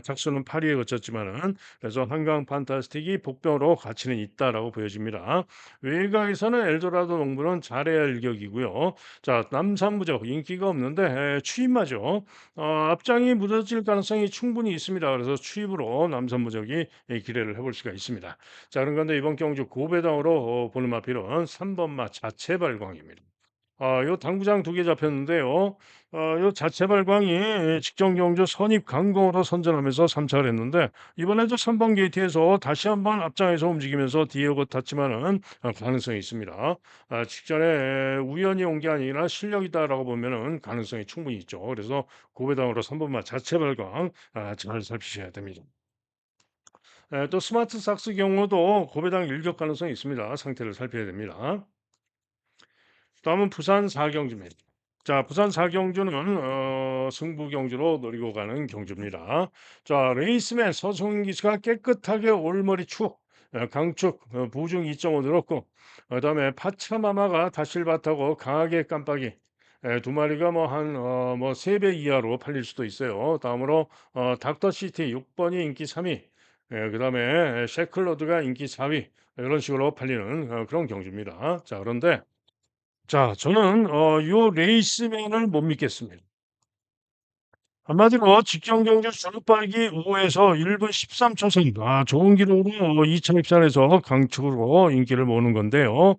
착수는 8위에 거쳤지만은 그래서 한강 판타스틱이 복병으로 가치는 있다라고 보여집니다. 외곽에서는 엘도라도 농부는 잘해야 할 일격이고요. 자, 남산부적 인기가 없는데 추임마죠. 앞장이 무너질 가능성이 충분히 있습니다. 그래서 추입으로 남산부적이 기대를 해볼 수가 있습니다. 자, 그런 건데 이번 경주 고배당으로 보는 마필은 3번마 자체 발광입니다. 요 당구장 2개 잡혔는데요. 요 자체 발광이 직전 경주 선입 강공으로 선전하면서 3차를 했는데 이번에도 3번 게이트에서 다시 한번 앞장에서 움직이면서 뒤에 오고 탔지만은 가능성이 있습니다. 직전에 우연히 온 게 아니라 실력이다라고 보면은 가능성이 충분히 있죠. 그래서 고배당으로 3번마 자체 발광 잘 살피셔야 됩니다. 또 스마트삭스 경우도 고배당 일격 가능성이 있습니다. 상태를 살펴야 됩니다. 다음은 부산 사경주입니다. 자, 부산 사경주는 승부 경주로 노리고 가는 경주입니다. 자, 레이스맨 서성인 기수가 깨끗하게 올머리 축, 강축, 부중 2.5 늘었고, 그다음에 파차마마가 다실밭하고 강하게 깜빡이, 두 마리가 뭐 한 뭐 3배 이하로 팔릴 수도 있어요. 다음으로 닥터시티 6번이 인기 3위, 그다음에 셰클로드가 인기 4위, 이런 식으로 팔리는 그런 경주입니다. 자, 그런데 자, 저는 요 레이스맨을 못 믿겠습니다. 한마디로 직전 경주 주루빨기 5에서 1분 13초 선, 좋은 기록으로 2차 입산해서 강축으로 인기를 모으는 건데요.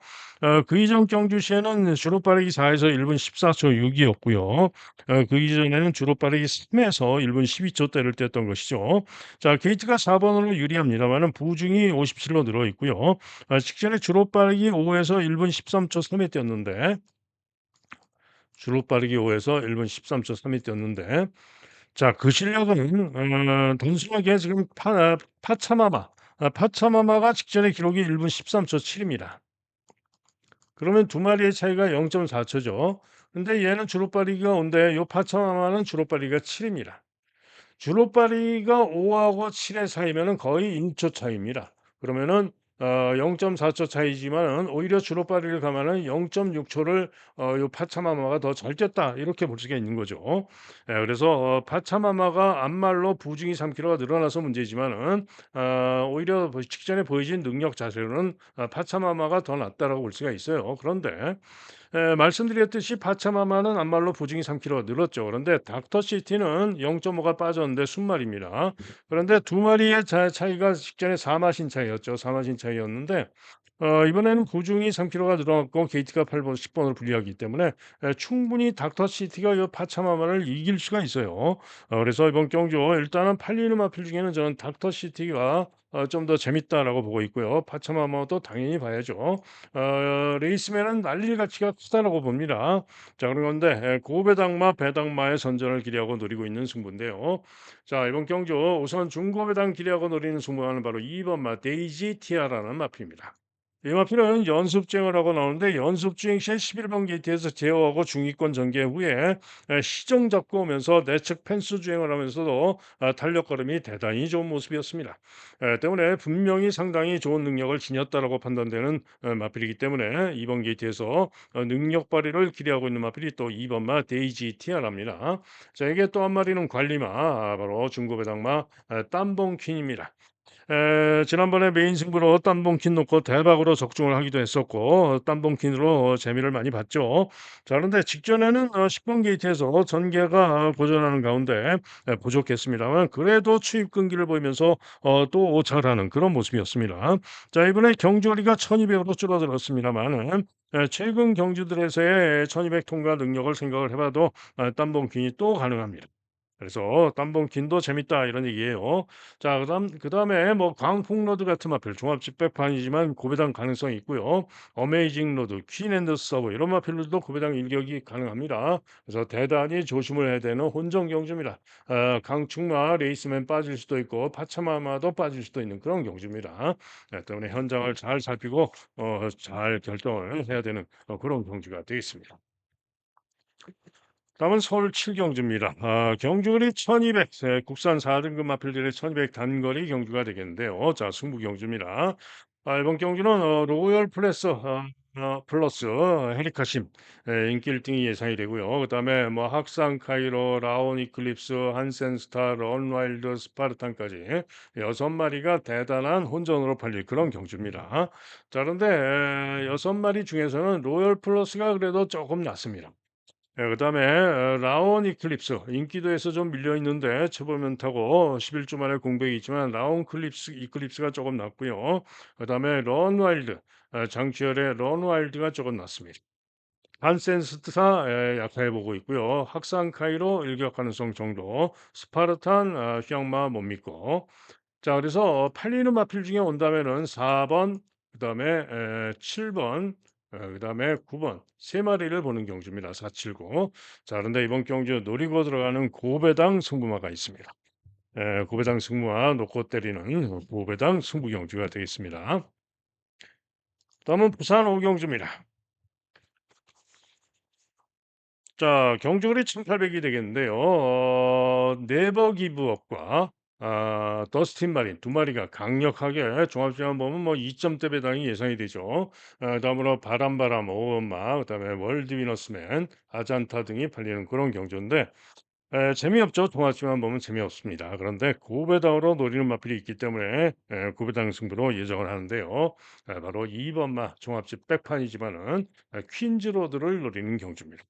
그 이전 경주 시에는 주루빨기 4에서 1분 14초 6이었고요. 그 이전에는 주루빨기 3에서 1분 12초대를 뗐던 것이죠. 자, 게이트가 4번으로 유리합니다만은 부중이 57로 늘어 있고요. 직전에 주루빨기 5에서 1분 13초 3에 뛰었는데 주로 빠르기 5에서 1분 13초 3이 뛰었는데 자 그 실력은 단순하게 지금 파차마마가 직전의 기록이 1분 13초 7입니다. 그러면 두 마리의 차이가 0.4 초죠. 근데 얘는 주로 빠르기가 5인데 요 파차마마는 주로 빠르기가 7입니다. 주로파리가 5하고 7의 사이면은 거의 1초 차이입니다. 그러면은 0.4초 차이지만은 오히려 주로파리를 가면은 0.6초를 요 파차마마가 더 잘 뛰었다. 이렇게 볼 수가 있는 거죠. 그래서 파차마마가 앞말로 부중이 3kg가 늘어나서 문제지만은 오히려 직전에 보여진 능력 자체로는 파차마마가 더 낫다라고 볼 수가 있어요. 그런데 말씀드렸듯이 파차마마는 앞말로 보증이 3kg가 늘었죠. 그런데 닥터시티는 0.5가 빠졌는데 순말입니다. 그런데 두 마리의 차이가 직전에 4마신 차이였죠. 4마신 차이였는데 이번에는 보중이 3kg가 늘어났고 게이트가 8번, 10번으로 불리하기 때문에 충분히 닥터시티가 이 파차마마를 이길 수가 있어요. 그래서 이번 경주 일단은 팔리는 마필 중에는 저는 닥터시티가 좀 더 재밌다라고 보고 있고요. 파차마마도 당연히 봐야죠. 레이스맨은 날릴 가치가 크다라고 봅니다. 자, 그런데 고배당마, 배당마의 선전을 기대하고 노리고 있는 승부인데요. 자, 이번 경주 우선 중고배당 기대하고 노리는 승부는 바로 2번 마 데이지 티아라는 마필입니다. 이 마필은 연습 주행을 하고 나오는데 연습 주행 시에 11번 게이트에서 제어하고 중위권 전개 후에 시정 잡고 오면서 내측 펜스 주행을 하면서도 탄력 걸음이 대단히 좋은 모습이었습니다. 때문에 분명히 상당히 좋은 능력을 지녔다라고 판단되는 마필이기 때문에 이번 게이트에서 능력 발휘를 기대하고 있는 마필이 또 2번마 데이지 티아랍니다. 자, 이게 또 한 마리는 관리마, 바로 중고배당마 땀봉 퀸입니다. 지난번에 메인 승부로 땀봉킨 놓고 대박으로 적중을 하기도 했었고 땀봉킨으로 재미를 많이 봤죠. 자, 그런데 직전에는 10번 게이트에서 전개가 고전하는 가운데 부족했습니다만 그래도 추입 끈기를 보이면서 또 오차하는 그런 모습이었습니다. 자, 이번에 경주거리가 1200으로 줄어들었습니다만은 최근 경주들에서의 1200 통과 능력을 생각을 해봐도 땀봉킨이 또 가능합니다. 그래서 땀봉킨도 재밌다 이런 얘기예요. 자, 그다음에 뭐 광풍 로드 같은 마필 종합 집백판이지만 고배당 가능성이 있고요. 어메이징 로드, 퀸 앤드 서브 이런 마필들도 고배당 일격이 가능합니다. 그래서 대단히 조심을 해야 되는 혼전 경주입니다. 강축마 레이스맨 빠질 수도 있고 파차마마도 빠질 수도 있는 그런 경주입니다. 때문에 현장을 잘 살피고 잘 결정을 해야 되는 그런 경주가 되겠습니다. 다음은 서울 7경주입니다. 경주거리 1200, 국산 4등급 마필들의 1200 단거리 경주가 되겠는데요. 자, 승부 경주입니다. 이번 경주는 로열 플러스 헤리카심 인기 1등이 예상이 되고요. 그다음에 뭐 학상 카이로, 라온 이클립스, 한센스타, 런와일드, 스파르탄까지 6마리가 대단한 혼전으로 팔릴 그런 경주입니다. 자, 그런데 6마리 중에서는 로열 플러스가 그래도 조금 낫습니다. 그다음에 라온 이클립스 인기도에서 좀 밀려 있는데 최보면 타고 11주 만에 공백이 있지만 라온 클립스 이클립스가 조금 낫고요. 그다음에 런와일드 장치열의 런와일드가 조금 낫습니다. 한센스타 약해 보고 있고요. 학상 카이로 일격 가능성 정도. 스파르탄 휴양마 못 믿고. 자, 그래서 팔리는 마필 중에 온다면은 4번 그다음에 7번 그다음에 9번 세 마리를 보는 경주입니다. 4, 7, 9. 자, 그런데 이번 경주 노리고 들어가는 고배당 승부마가 있습니다. 고배당 승무와 놓고 때리는 고배당 승부 경주가 되겠습니다. 다음은 부산 오경주입니다. 자, 경주거리 1,800이 되겠는데요. 네버 기브업과 더스틴 마린 두 마리가 강력하게 종합지만 보면 뭐 2점대 배당이 예상이 되죠. 다음으로 바람바람, 오엄마, 그다음에 월드 위너스맨, 아잔타 등이 팔리는 그런 경주인데 재미없죠. 종합지만 보면 재미없습니다. 그런데 고배당으로 노리는 마필이 있기 때문에 고배당 승부로 예정을 하는데요. 바로 2번마 종합집 백판이지만은 퀸즈로드를 노리는 경주입니다.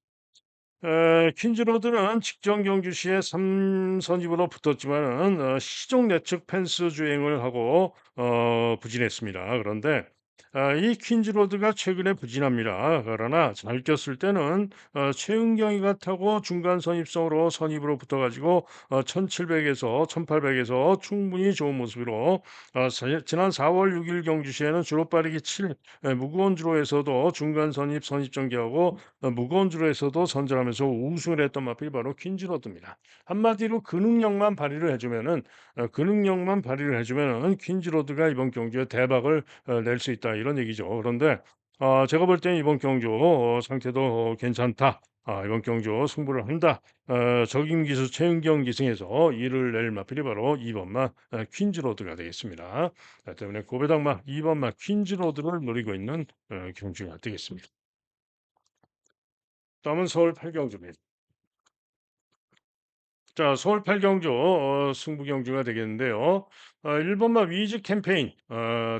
퀸즈로드는 직전 경주 시에 3선입으로 붙었지만은 시종 내측 펜스 주행을 하고 부진했습니다. 그런데 이 퀸즈로드가 최근에 부진합니다. 그러나 잘 꼈을 때는 최은경이가 타고 중간 선입성으로 선입으로 붙어가지고 1700에서 1800에서 충분히 좋은 모습으로 지난 4월 6일 경주 시에는 주로 빠르기 7, 무거운 주로에서도 중간 선입 선입전개하고 무거운 주로에서도 선전하면서 우승을 했던 마필이 바로 퀸즈로드입니다. 한마디로 그 능력만 발휘를 해주면은 퀸즈로드가 이번 경주에 대박을 낼 수 있다 이런 얘기죠. 그런데 제가 볼 때는 이번 경주 상태도 괜찮다. 이번 경주 승부를 한다. 적임 기수 최은경 기승에서 이를 낼 마필이 바로 2번마 퀸즈로드가 되겠습니다. 때문에 고배당마 2번마 퀸즈로드를 노리고 있는 경주가 되겠습니다. 다음은 서울 팔경주입니다. 자, 서울 팔경주 승부 경주가 되겠는데요. 1번마 위즈 캠페인,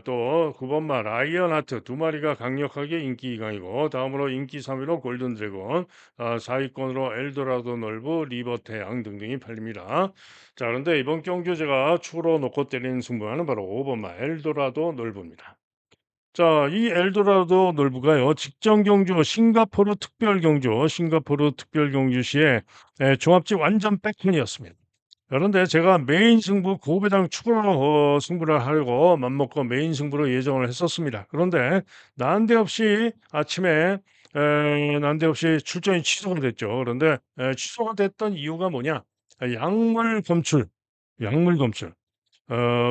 또 9번마 라이언 하트 두 마리가 강력하게 인기 강이고 다음으로 인기 3위로 골든 드래곤, 4위권으로 엘도라도 놀부, 리버 태양 등등이 팔립니다. 자, 그런데 이번 경주 제가 추로 놓고 때리는 승부하는 바로 5번마 엘도라도 놀부입니다. 자, 이 엘도라도 놀부가요. 직전 경주 싱가포르 특별 경주 시에 종합지 완전 백펜이었습니다. 그런데 제가 메인 승부 고배당 추가로 승부를 하려고 맘먹고 메인 승부로 예정을 했었습니다. 그런데 난데없이 아침에 난데없이 출전이 취소가 됐죠. 그런데 취소가 됐던 이유가 뭐냐? 약물 검출, 약물 검출.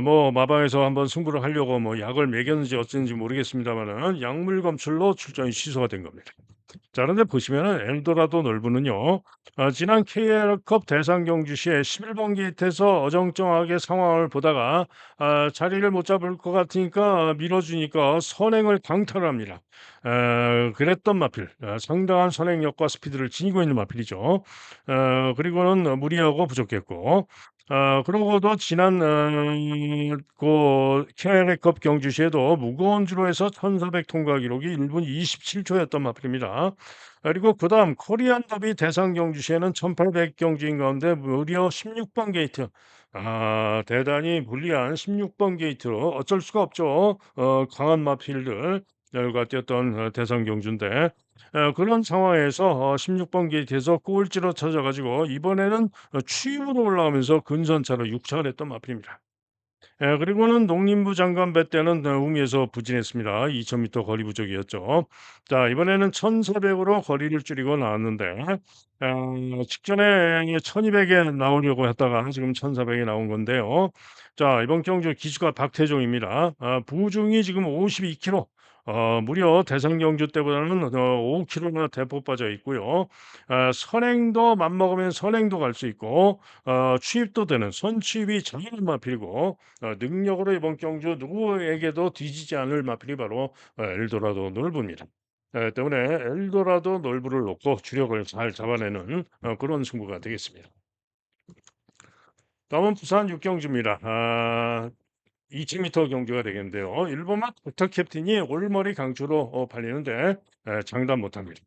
뭐 마방에서 한번 승부를 하려고 뭐 약을 먹였는지 어쩐지 모르겠습니다만은 약물 검출로 출전이 취소가 된 겁니다. 자, 그런데 보시면은 엘도라도 놀부는요. 지난 KL컵 대상 경주 시에 11번 게이트에서 어정쩡하게 상황을 보다가 자리를 못 잡을 것 같으니까 밀어주니까 선행을 강탈을 합니다. 그랬던 마필, 상당한 선행력과 스피드를 지니고 있는 마필이죠. 그리고는 무리하고 부족했고 그러고도 지난 그 KL컵 경주 시에도 무거운 주로에서 1400 통과 기록이 1분 27초였던 마필입니다. 그리고 그다음 코리안 더비 대상 경주 시에는 1800 경주인 가운데 무려 16번 게이트. 대단히 불리한 16번 게이트로 어쩔 수가 없죠. 강한 마필들 과 뛰었던 대상 경주인데 그런 상황에서 16번 게이트에서 꼴찌로 찾아 가지고 이번에는 추임으로 올라가면서 근선차로 육착을 했던 마필입니다. 그리고는 농림부 장관 배 때는 우미에서 부진했습니다. 2,000m 거리 부족이었죠. 자, 이번에는 1,400으로 거리를 줄이고 나왔는데 직전에 1,200에 나오려고 했다가 지금 1,400에 나온 건데요. 자, 이번 경주 기수가 박태종입니다. 부중이 지금 52kg. 무려 대상 경주 때보다는 5kg나 대폭 빠져 있고요. 선행도 맘먹으면 선행도 갈 수 있고 취입도 되는 선취입이 장인 마필이고 능력으로 이번 경주 누구에게도 뒤지지 않을 마필이 바로 엘도라도 놀부입니다. 때문에 엘도라도 놀부를 놓고 주력을 잘 잡아내는 그런 승부가 되겠습니다. 다음은 부산 육경주입니다. 2,000m 경주가 되겠는데요. 일본만 닥터 캡틴이 올머리 강추로 팔리는데 장담 못합니다.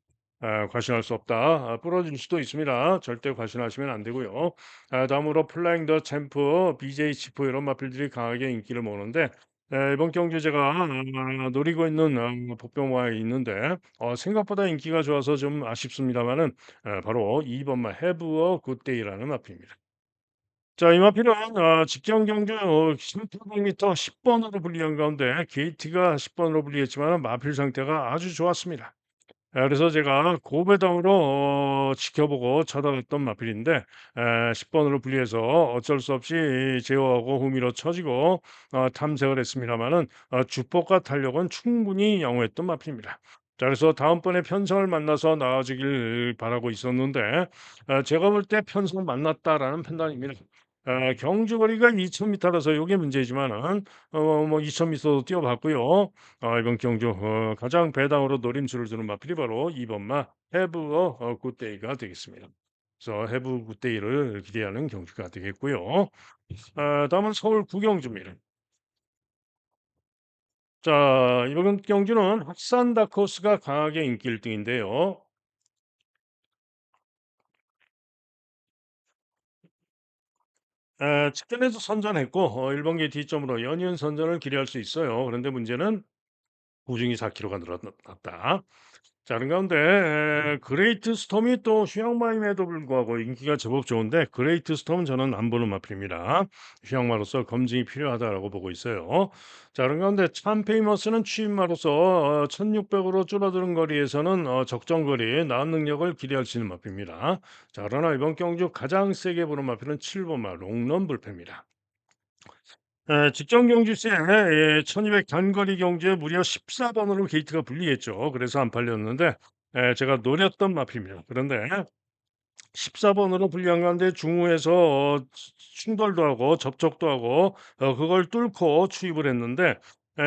과신할 수 없다. 부러질 수도 있습니다. 절대 과신하시면 안 되고요. 다음으로 플라잉 더 챔프, BJ 치프 이런 마필들이 강하게 인기를 모으는데 이번 경주 제가 노리고 있는 복병마에 있는데 생각보다 인기가 좋아서 좀 아쉽습니다만은 바로 2번마 해브어 굿데이라는 마필입니다. 자, 이 마필은 직전 경주 1,800m 10번으로 불리한 가운데 게이트가 10번으로 불리했지만 마필 상태가 아주 좋았습니다. 그래서 제가 고배당으로 지켜보고 쳐다봤던 마필인데 10 번으로 분리해서 어쩔 수 없이 제어하고 후미로 쳐지고 탐색을 했습니다마는 주포과 탄력은 충분히 양호했던 마필입니다. 자 그래서 다음번에 편성을 만나서 나아지길 바라고 있었는데 제가 볼 때 '편성을 만났다.'라는 판단입니다. 경주 거리가 2,000m라서 요게 문제지만은 뭐 2,000m도 뛰어 봤고요. 이번 경주 가장 배당으로 노림수를 두는 마필이 바로 2 번마 Have a good day가 되겠습니다. 그래서 Have a good day를 기대하는 경주가 되겠고요. 다음은 서울 구경주입니다. 자 이번 경주는 확산 다크호스가 강하게 인기 1 등인데요. 직전에도 선전했고 1 번기 뒤점으로 연이은 선전을 기대할 수 있어요. 그런데 문제는 보증이 4kg가 늘어났다. 자 그런 가운데 그레이트 스톰이 또 휴양마임에도 불구하고 인기가 제법 좋은데 그레이트 스톰은 저는 안 보는 마필입니다. 휴양마로서 검증이 필요하다라고 보고 있어요. 자 그런 가운데 참 페이머스는 취임마로서 1600으로 줄어드는 거리에서는 적정 거리에 나은 능력을 기대할 수 있는 마필입니다. 자 그러나 이번 경주 가장 세게 보는 마필은 7 번마 롱런 불패입니다. 직전 경주 시에 1200 단거리 경주에 무려 14 번으로 게이트가 불리했죠. 그래서 안 팔렸는데 제가 노렸던 마필입니다. 그런데 14 번으로 불리한 가운데 중후에서 충돌도 하고 접촉도 하고 그걸 뚫고 추입을 했는데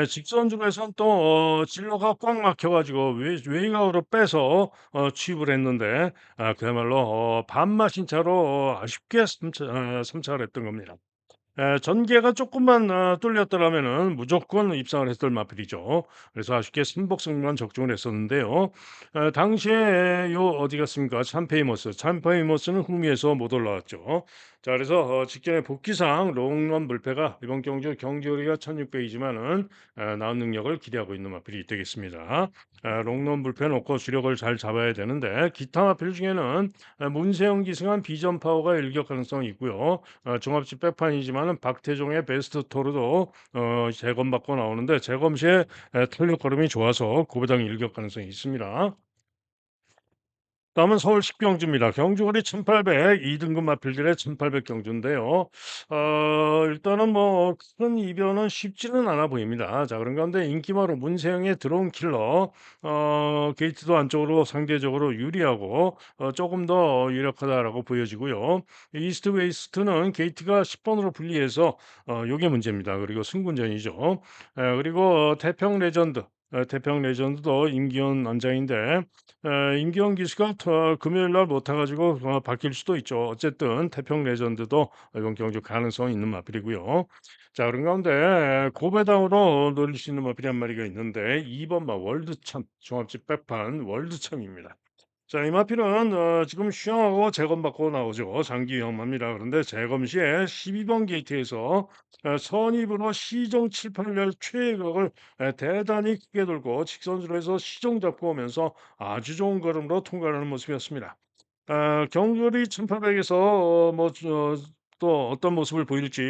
직선주로에선 또 진로가 꽉 막혀 가지고 외곽으로 빼서 추입을 했는데 그야말로 반마신 차로 아쉽게 см착을 했던 겁니다. 전개가 조금만 뚫렸더라면은 무조건 입상을 했을 마필이죠. 그래서 아쉽게 승복승만 적중을 했었는데요. 당시에 요 어디 갔습니까? 참페이머스. 참페이머스는 흥미에서 못 올라왔죠. 자 그래서 직전에 복귀상 롱런 불패가 이번 경주 경기거리가 1600이지만은 나은 능력을 기대하고 있는 마필이 되겠습니다. 롱런 불패 놓고 주력을 잘 잡아야 되는데 기타 마필 중에는 문세영 기승한 비전 파워가 일격 가능성이 있고요. 종합집 백판이지만은 박태종의 베스트 토르도 재검받고 나오는데 재검 시에 탄력 걸음이 좋아서 고배당 일격 가능성이 있습니다. 다음은 서울 식경주입니다. 경주거리 1800 2등급 마필들의 1800 경주인데요. 일단은 뭐 큰 이변은 쉽지는 않아 보입니다. 자 그런 가운데 인기마로 문세영의 드론 킬러 게이트도 안쪽으로 상대적으로 유리하고 조금 더 유력하다라고 보여지고요. 이스트 웨이스트는 게이트가 10번으로 분리해서 요게 문제입니다. 그리고 승분전이죠. 그리고 태평 레전드 태평 레전드도 임기현 난장인데 임기현 기수가 금요일 날 못 타 가지고 바뀔 수도 있죠. 어쨌든 태평 레전드도 이번 경주 가능성이 있는 마필이고요. 자 그런 가운데 고배당으로 노릴 수 있는 마필이 한 마리가 있는데 2 번마 월드참 종합집 백판 월드참입니다. 자 이마필은 지금 휴양하고 재검받고 나오죠. 장기 위험합니다. 그런데 재검 시에 12번 게이트에서 선입으로 시종 7-8열 최애각을 대단히 크게 돌고 직선주로 해서 시종 잡고 오면서 아주 좋은 걸음으로 통과를 하는 모습이었습니다. 경주리 1800에서 또 어떤 모습을 보일지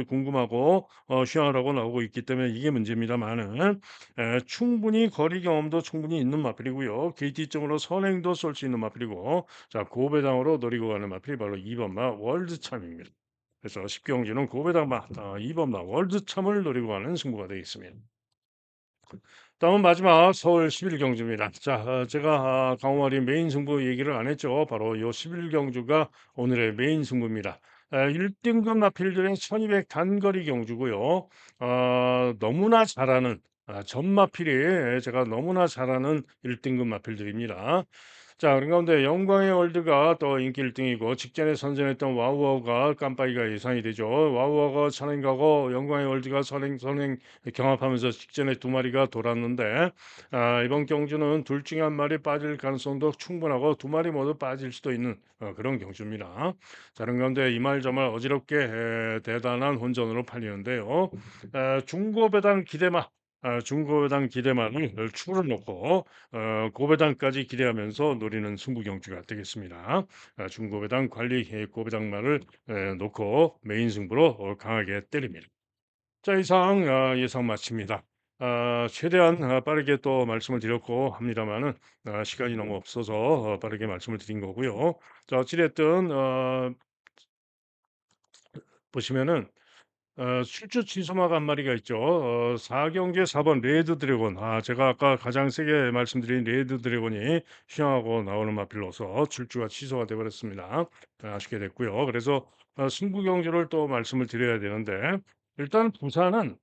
궁금하고 휴양하라고 나오고 있기 때문에 이게 문제입니다만은 충분히 거리 경험도 충분히 있는 마필이고요. KT점으로 선행도 쏠 수 있는 마필이고 자 고배당으로 노리고 가는 마필이 바로 2 번마 월드참입니다. 그래서 10경주는 고배당마 2 번마 월드참을 노리고 가는 승부가 되겠습니다. 다음은 마지막 서울 11 경주입니다. 자, 제가 강호마리 메인 승부 얘기를 안 했죠. 바로 요 11 경주가 오늘의 메인 승부입니다. 1등급 마필들의 1200 단거리 경주고요. 너무나 잘하는 전 마필이 제가 너무나 잘하는 1등급 마필들입니다. 자, 그런 가운데 영광의 월드가 또 인기 1등이고 직전에 선전했던 와우와우가 깜빡이가 예상이 되죠. 와우와우가 선행 가고 영광의 월드가 선행 경합하면서 직전에 두 마리가 돌았는데 이번 경주는 둘 중에 한 마리 빠질 가능성도 충분하고 두 마리 모두 빠질 수도 있는 그런 경주입니다. 다른 가운데 이 말 저 말 어지럽게 대단한 혼전으로 팔리는데요. 중고배당 기대마 중고배당 기대만을 추를 놓고 고배당까지 기대하면서 노리는 승부 경주가 되겠습니다. 중고배당 관리 고배당마를 놓고 메인 승부로 강하게 때립니다. 자 이상 예상 마칩니다. 최대한 빠르게 또 말씀을 드렸고 합니다마는 시간이 너무 없어서 빠르게 말씀을 드린 거고요. 자 어찌 됐든 보시면은 출처 취소마가 한 마리가 있죠. 4 경기에 4번 레드 드래곤. 제가 아까 가장 세게 말씀드린 레드 드래곤이 휘황하고 나오는 마필로서 출주가 취소가 돼 버렸습니다. 아쉽게 됐고요. 그래서 승부 경주를 또 말씀을 드려야 되는데 일단 부산은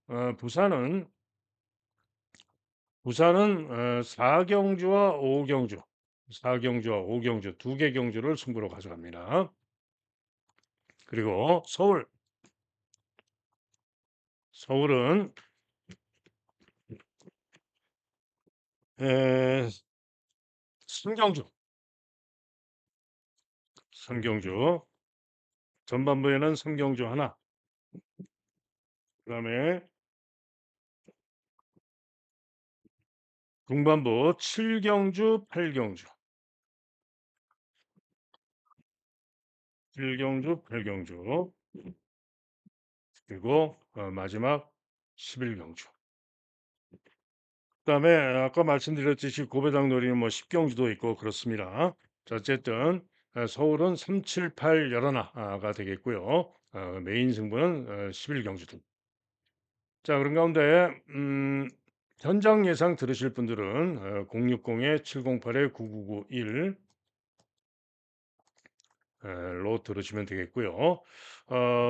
4 경주와 5 경주, 4 경주와 5 경주 두 개 경주를 승부로 가져갑니다. 그리고 서울은 에 승경주, 승경주. 전반부에는 삼경주 하나, 그다음에 중반부 칠경주, 팔경주, 칠경주, 팔경주, 그리고 마지막 11경주. 그다음에 아까 말씀드렸듯이 고배당 놀이는 뭐 10경주도 있고 그렇습니다. 자, 어쨌든 서울은 3, 7, 8 열하나가 되겠고요. 메인 승부는 11경주도. 자, 그런 가운데 현장 예상 들으실 분들은 060-708-9991 로 들으시면 되겠고요.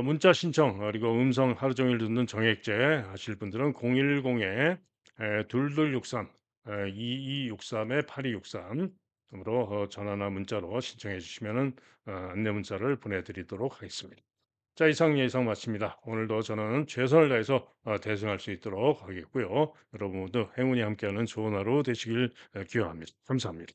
문자 신청 그리고 음성 하루 종일 듣는 정액제 하실 분들은 010에 2263 2263에 8263 으로 전화나 문자로 신청해 주시면은 안내 문자를 보내드리도록 하겠습니다. 자, 이상 예상 마칩니다. 오늘도 저는 최선을 다해서 대승할 수 있도록 하겠고요. 여러분 모두 행운이 함께하는 좋은 하루 되시길 기원합니다. 감사합니다.